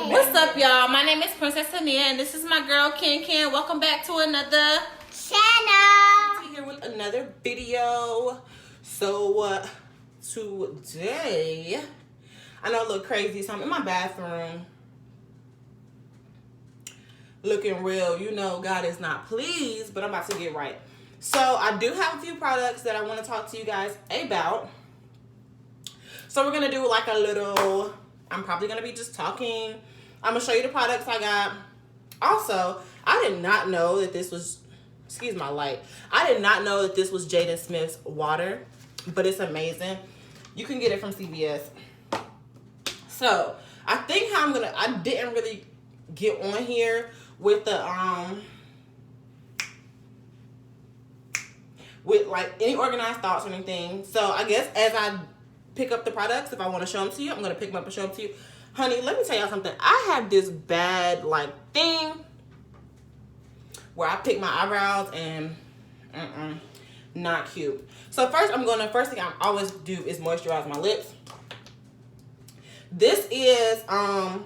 What's up, y'all? My name is Princess Tania, and this is my girl, Ken. Welcome back to another channel. Here with another video. So, today, I know I look crazy, so I'm in my bathroom looking real. You know, God is not pleased, but I'm about to get right. So, I do have a few products that I want to talk to you guys about. So, we're going to do like a little, I'm probably going to be just talking. I'm going to show you the products I got. Also, I did not know that this was, excuse my light. I did not know that this was Jaden Smith's water, but it's amazing. You can get it from CVS. So, I think how I'm going to, I didn't really get on here with the, with like any organized thoughts or anything. So, I guess as I pick up the products, if I want to show them to you, I'm going to pick them up and show them to you. Honey, let me tell y'all something. I have this bad like thing where I pick my eyebrows and not cute. So first thing I always do is moisturize my lips. This is NYX,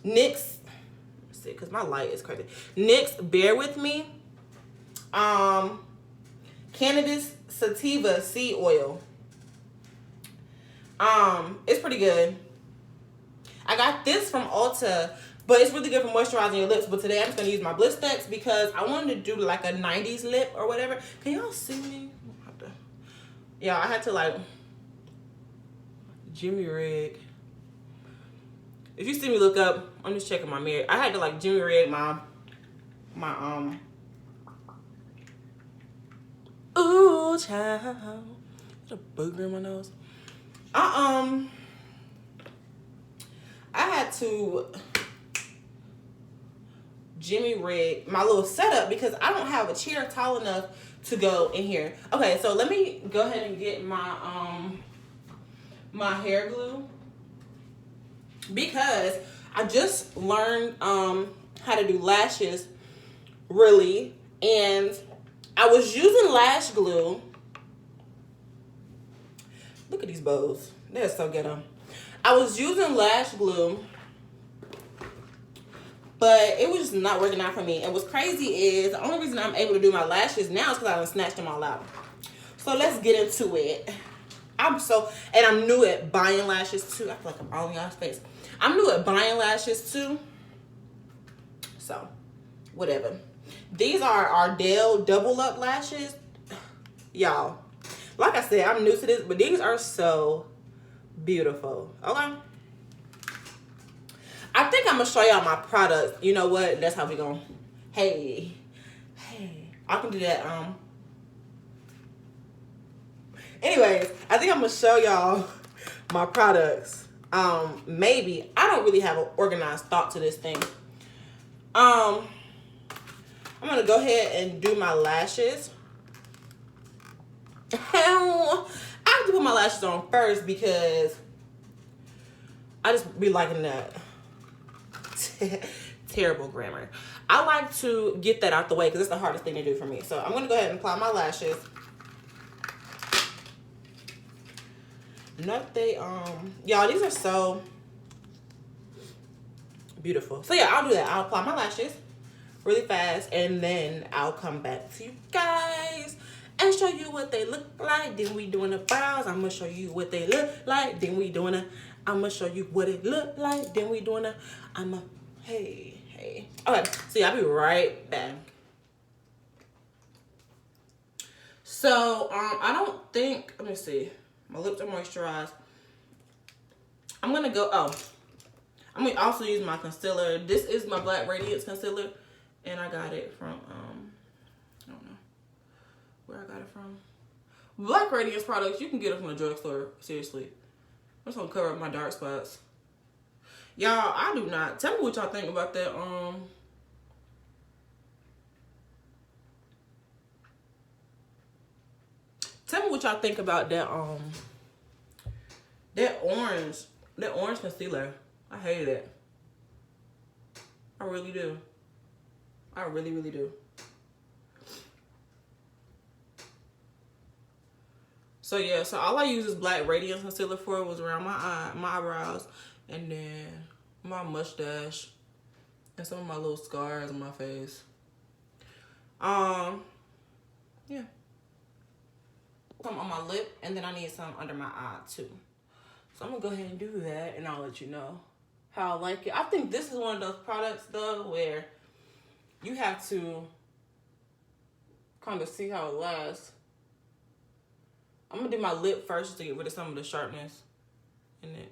let's see, because my light is crazy. NYX Bear With Me Cannabis Sativa Seed Oil. It's pretty good. I got this from Ulta, but it's really good for moisturizing your lips. But today I'm just gonna use my Blistex because I wanted to do like a 90s lip or whatever. Can y'all see me? Yeah, I had to like Jimmy rig. If you see me look up, I'm just checking my mirror. I had to like Jimmy rig my ooh child. There's a booger in my nose. I had to Jimmy rig my little setup because I don't have a chair tall enough to go in here. Okay, so let me go ahead and get my my hair glue because I just learned how to do lashes really, and I was using lash glue. Look at these bows. They're so ghetto. I was using lash glue, but it was just not working out for me. And what's crazy is the only reason I'm able to do my lashes now is because I done snatched them all out. So let's get into it. I'm new at buying lashes too. I feel like I'm all in y'all's face. I'm new at buying lashes too. So, whatever. These are Adelle double up lashes. Y'all. Like I said, I'm new to this, but these are so beautiful. Okay. I think I'm going to show y'all my products. You know what? That's how we going. Hey. I can do that. Anyways, I think I'm going to show y'all my products. Maybe. I don't really have an organized thought to this thing. I'm going to go ahead and do my lashes. Hell, I have to put my lashes on first because I just be liking that. Terrible grammar. I like to get that out the way because it's the hardest thing to do for me. So I'm going to go ahead and apply my lashes. Y'all, these are so beautiful. So yeah, I'll do that. I'll apply my lashes really fast and then I'll come back to you guys and show you what they look like. Then we doing the brows. I'm gonna show you what they look like. Then we doing a. I'm gonna show you what it look like. Then we doing a. Hey. Okay, so yeah, I'll be right back. So I don't think. Let me see. My lips are moisturized. I'm gonna go. I'm gonna also use my concealer. This is my Black Radiance concealer, and I got it from I don't know where I got it from. Black Radiance products, you can get it from the drugstore. Seriously, I'm just gonna cover up my dark spots. Y'all, I do not. Tell me what y'all think about that. Tell me what y'all think about that. That orange concealer. I hate it. I really do. I really do. So yeah, so all I used this Black Radiance concealer for was around my eyebrows, and then my mustache, and some of my little scars on my face. Yeah. Some on my lip, and then I need some under my eye too. So I'm gonna go ahead and do that, and I'll let you know how I like it. I think this is one of those products though where you have to kind of see how it lasts. I'm gonna do my lip first just to get rid of some of the sharpness in it.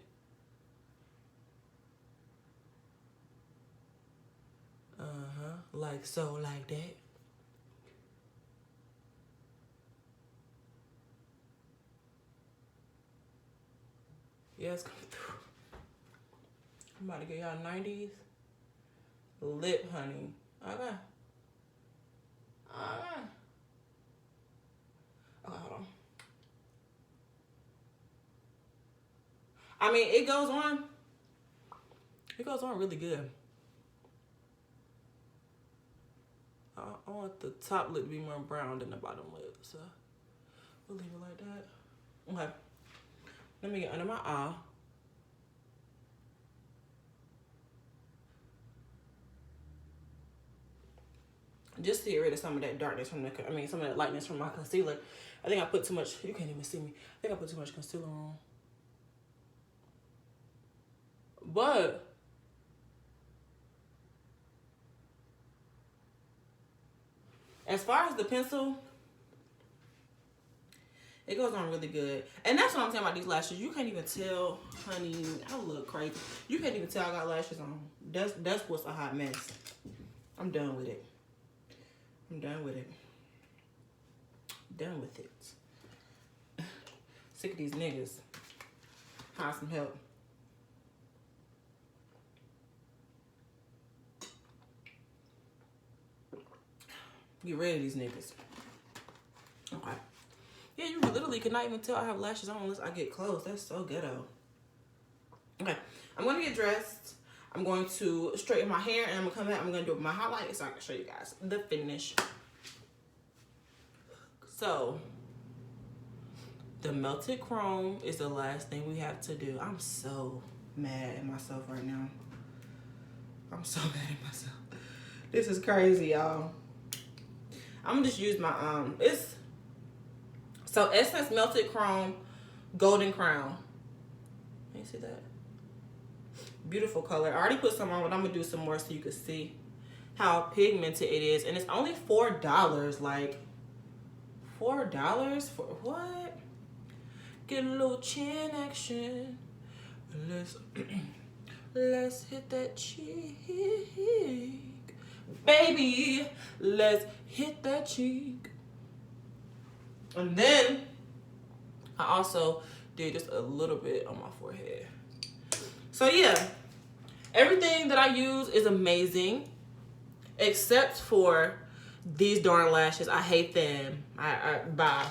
Like so, like that. Yeah, it's coming through. I'm about to get y'all 90s lip honey. Okay. Okay, hold on. I mean, it goes on. It goes on really good. I want the top lip to be more brown than the bottom lip, so we'll leave it like that. Okay. Let me get under my eye. Just to get rid of some of that darkness from some of that lightness from my concealer. I think I put too much, you can't even see me. I think I put too much concealer on. But as far as the pencil, it goes on really good. And that's what I'm saying about these lashes. You can't even tell, honey, I look crazy. You can't even tell I got lashes on. That's what's a hot mess. I'm done with it. I'm done with it. Done with it. Sick of these niggas. Hire some help. Get rid of these niggas. Okay. Yeah, you literally cannot even tell I have lashes on unless I get close. That's so ghetto. Okay, I'm going to get dressed. I'm going to straighten my hair, and I'm going to come back. I'm going to do my highlight so I can show you guys the finish. So, the melted chrome is the last thing we have to do. I'm so mad at myself right now. I'm so mad at myself. This is crazy, y'all. I'm gonna just use my so Essence Melted Chrome Golden Crown. Can you see that? Beautiful color. I already put some on, but I'm gonna do some more so you can see how pigmented it is. And it's only $4. Like $4 for what? Get a little chin action. Let's hit that cheek. Baby, let's hit that cheek. And then I also did just a little bit on my forehead. So yeah, everything that I use is amazing except for these darn lashes. I hate them. I buy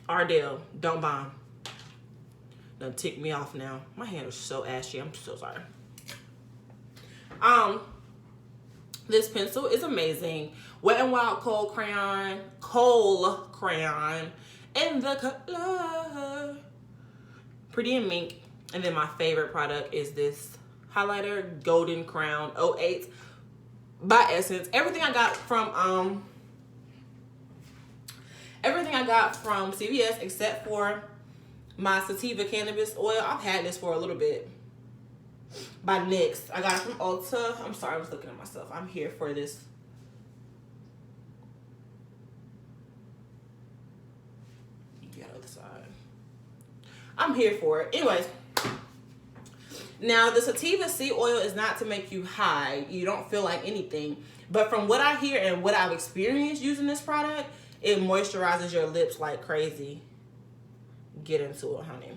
Adelle. Don't buy them. Done tick me off now. My hand is so ashy. I'm so sorry. This pencil is amazing. Wet n Wild Kohl crayon, in the color Pretty and Mink. And then my favorite product is this highlighter, Golden Crown 08 by Essence. Everything I got from CVS except for my sativa cannabis oil. I've had this for a little bit. By NYX. I got it from Ulta. I'm sorry, I was looking at myself. I'm here for this. Get on the other side. I'm here for it. Anyways. Now, the sativa seed oil is not to make you high. You don't feel like anything. But from what I hear and what I've experienced using this product, it moisturizes your lips like crazy. Get into it, honey.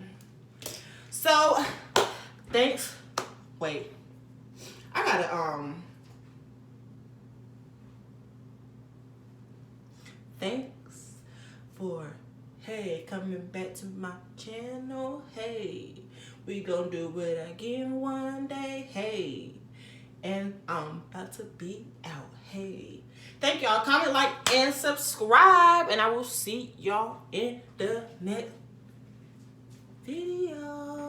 So, thanks. Wait, I gotta, thanks for, hey, coming back to my channel, hey, we gonna do it again one day, hey, and I'm about to be out, hey. Thank y'all, comment, like, and subscribe, and I will see y'all in the next video.